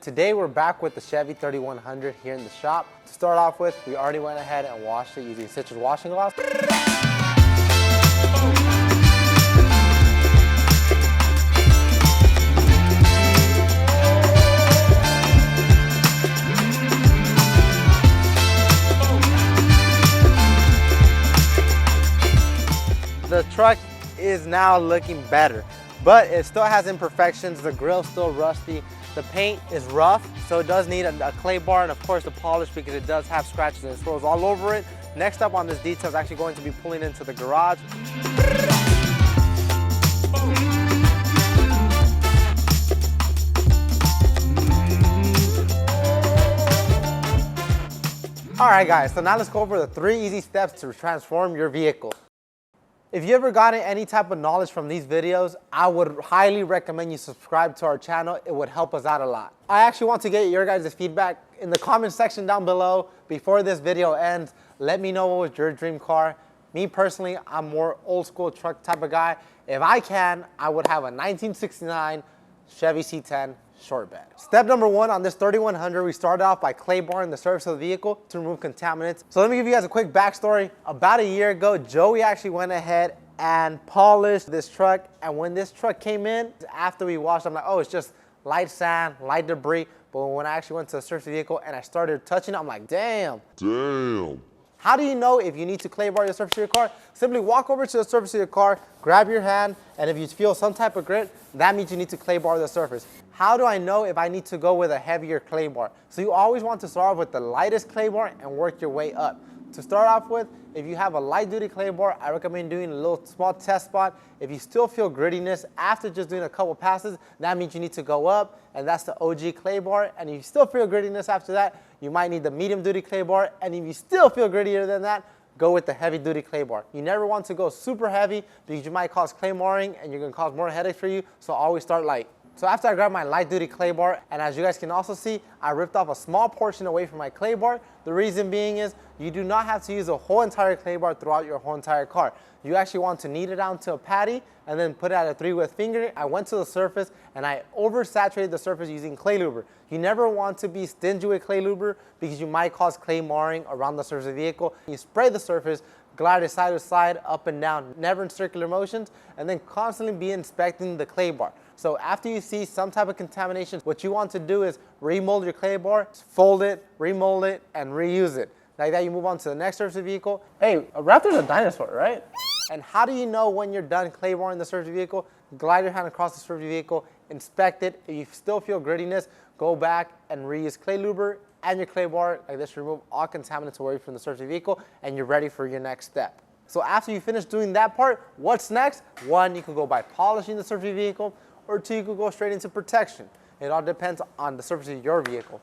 Today we're back with the Chevy 3100 here in the shop. To start off with, we already went ahead and washed it using citrus washing gloss. The truck is now looking better, but it still has imperfections. The grill's still rusty. The paint is rough, so it does need a clay bar and of course the polish because it does have scratches and swirls all over it. Next up on this detail is actually going to be pulling into the garage. All right guys, so now let's go over the 3 easy steps to transform your vehicle. If you ever gotten any type of knowledge from these videos, I would highly recommend you subscribe to our channel. It would help us out a lot. I actually want to get your guys' feedback in the comment section down below. Before this video ends, let me know what was your dream car. Me personally, I'm more old school truck type of guy. If I can, I would have a 1969 Chevy C10 short bed. Step number 1 on this 3100, we started off by clay barring the surface of the vehicle to remove contaminants. So let me give you guys a quick backstory. About a year ago, Joey actually went ahead and polished this truck. And when this truck came in, after we washed, I'm like, oh, it's just light sand, light debris. But when I actually went to the surface of the vehicle and I started touching it, I'm like, damn. How do you know if you need to clay bar the surface of your car? Simply walk over to the surface of your car, grab your hand, and if you feel some type of grit, that means you need to clay bar the surface. How do I know if I need to go with a heavier clay bar? So you always want to start off with the lightest clay bar and work your way up. To start off with, if you have a light duty clay bar, I recommend doing a little small test spot. If you still feel grittiness after just doing a couple passes, that means you need to go up, and that's the OG clay bar. And if you still feel grittiness after that, you might need the medium duty clay bar. And if you still feel grittier than that, go with the heavy duty clay bar. You never want to go super heavy because you might cause clay marring and you're gonna cause more headaches for you, so always start light. So after I grabbed my light duty clay bar, and as you guys can also see, I ripped off a small portion away from my clay bar. The reason being is you do not have to use a whole entire clay bar throughout your whole entire car. You actually want to knead it down to a patty and then put it at a 3 with finger. I went to the surface and I oversaturated the surface using clay luber. You never want to be stingy with clay luber because you might cause clay marring around the surface of the vehicle. You spray the surface, glide it side to side, up and down, never in circular motions, and then constantly be inspecting the clay bar. So after you see some type of contamination, what you want to do is remold your clay bar, fold it, remold it, and reuse it. Like that, you move on to the next surface of the vehicle. Hey, a raptor's a dinosaur, right? And how do you know when you're done clay barring the surface of the vehicle? Glide your hand across the surface of the vehicle, inspect it. If you still feel grittiness, go back and reuse clay luber and your clay bar like this to remove all contaminants away from the surface of the vehicle, and you're ready for your next step. So after you finish doing that part, what's next? 1, you can go by polishing the surface of the vehicle, or 2, you could go straight into protection. It all depends on the surface of your vehicle.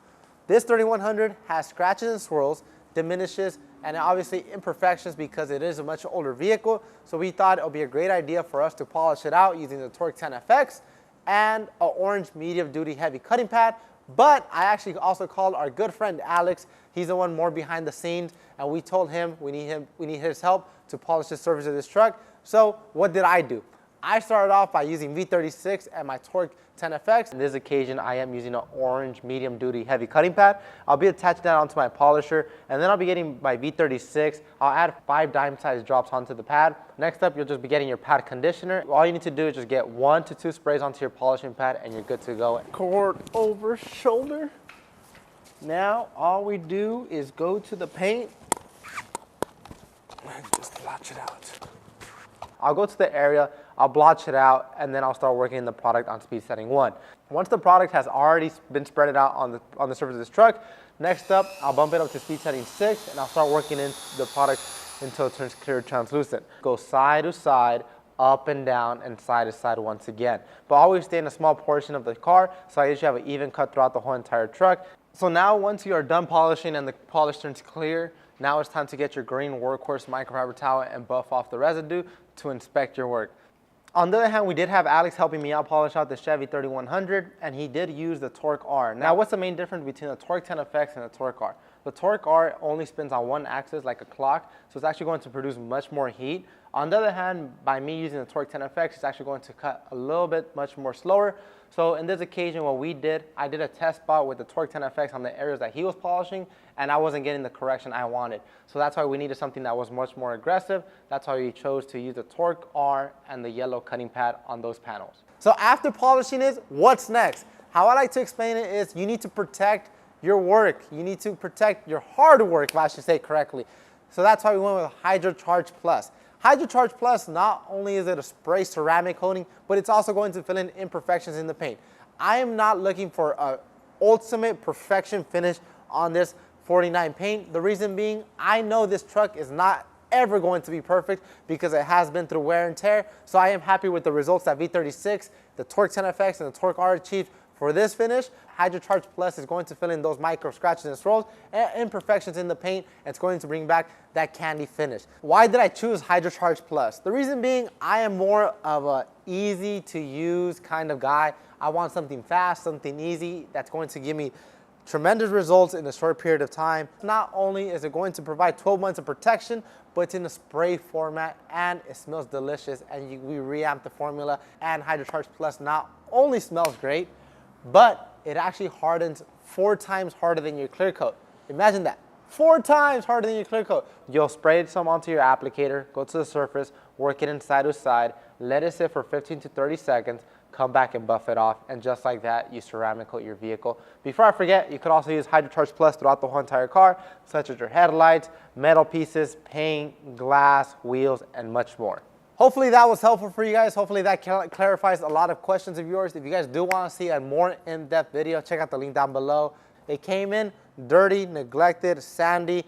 This 3100 has scratches and swirls, diminishes, and obviously imperfections because it is a much older vehicle. So we thought it would be a great idea for us to polish it out using the TORQ 10FX and an orange medium duty heavy cutting pad. But I actually also called our good friend Alex. He's the one more behind the scenes, and we told him we need his help to polish the surface of this truck. So what did I do? I started off by using V36 and my TORQ 10FX. On this occasion, I am using an orange medium duty heavy cutting pad. I'll be attaching that onto my polisher, and then I'll be getting my V36. I'll add 5 dime size drops onto the pad. Next up, you'll just be getting your pad conditioner. All you need to do is just get 1 to 2 sprays onto your polishing pad and you're good to go. Cord over shoulder. Now, all we do is go to the paint and just blotch it out. I'll go to the area, I'll blotch it out, and then I'll start working the product on speed setting 1. Once the product has already been spread out on the surface of this truck, next up, I'll bump it up to speed setting 6, and I'll start working in the product until it turns clear translucent. Go side to side, up and down, and side to side once again. But always stay in a small portion of the car, so I usually have an even cut throughout the whole entire truck. So now once you are done polishing and the polish turns clear, now it's time to get your green workhorse microfiber towel and buff off the residue to inspect your work. On the other hand, we did have Alex helping me out polish out the Chevy 3100, and he did use the TORQ R. Now, what's the main difference between the TORQ 10FX and the TORQ R? The TORQ R only spins on one axis like a clock, so it's actually going to produce much more heat. On the other hand, by me using the TORQ 10FX, it's actually going to cut a little bit much more slower. So in this occasion, what we did, I did a test spot with the TORQ 10FX on the areas that he was polishing, and I wasn't getting the correction I wanted. So that's why we needed something that was much more aggressive. That's why we chose to use the TORQ R and the yellow cutting pad on those panels. So after polishing it, what's next? How I like to explain it is you need to protect your work. You need to protect your hard work, if I should say correctly. So that's why we went with HydroCharge Plus. HydroCharge Plus, not only is it a spray ceramic coating, but it's also going to fill in imperfections in the paint. I am not looking for an ultimate perfection finish on this 49 paint. The reason being, I know this truck is not ever going to be perfect because it has been through wear and tear. So I am happy with the results that V36, the TORQ 10FX, and the TORQ R achieved for this finish. HydroCharge Plus is going to fill in those micro scratches and swirls and imperfections in the paint. It's going to bring back that candy finish. Why did I choose HydroCharge Plus? The reason being, I am more of a easy to use kind of guy. I want something fast, something easy that's going to give me tremendous results in a short period of time. Not only is it going to provide 12 months of protection, but it's in a spray format and it smells delicious, and we reamped the formula, and HydroCharge Plus not only smells great, but it actually hardens 4 times harder than your clear coat. Imagine that, 4 times harder than your clear coat. You'll spray some onto your applicator, go to the surface, work it inside to side, let it sit for 15 to 30 seconds, come back and buff it off, and just like that, you ceramic coat your vehicle. Before I forget, you could also use HydroCharge Plus throughout the whole entire car, such as your headlights, metal pieces, paint, glass, wheels, and much more. Hopefully that was helpful for you guys. Hopefully that clarifies a lot of questions of yours. If you guys do want to see a more in-depth video, check out the link down below. It came in dirty, neglected, sandy,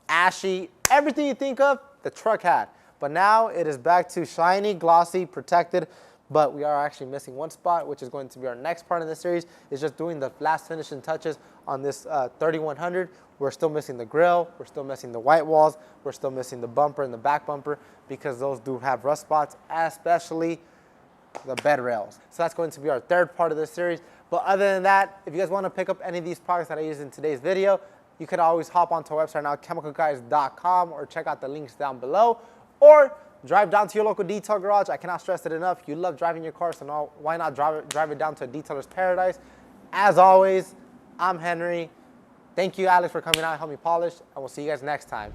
ashy, everything you think of, the truck had. But now it is back to shiny, glossy, protected. But we are actually missing one spot, which is going to be our next part of the series, is just doing the last finishing touches on this 3100. We're still missing the grill, we're still missing the white walls, we're still missing the bumper and the back bumper because those do have rust spots, especially the bed rails. So that's going to be our third part of this series. But other than that, if you guys want to pick up any of these products that I used in today's video, you could always hop onto our website now, chemicalguys.com, or check out the links down below, or drive down to your local detail garage. I cannot stress it enough. You love driving your car, so why not drive it down to a detailer's paradise? As always, I'm Henry. Thank you, Alex, for coming out and helping me polish, and we'll see you guys next time.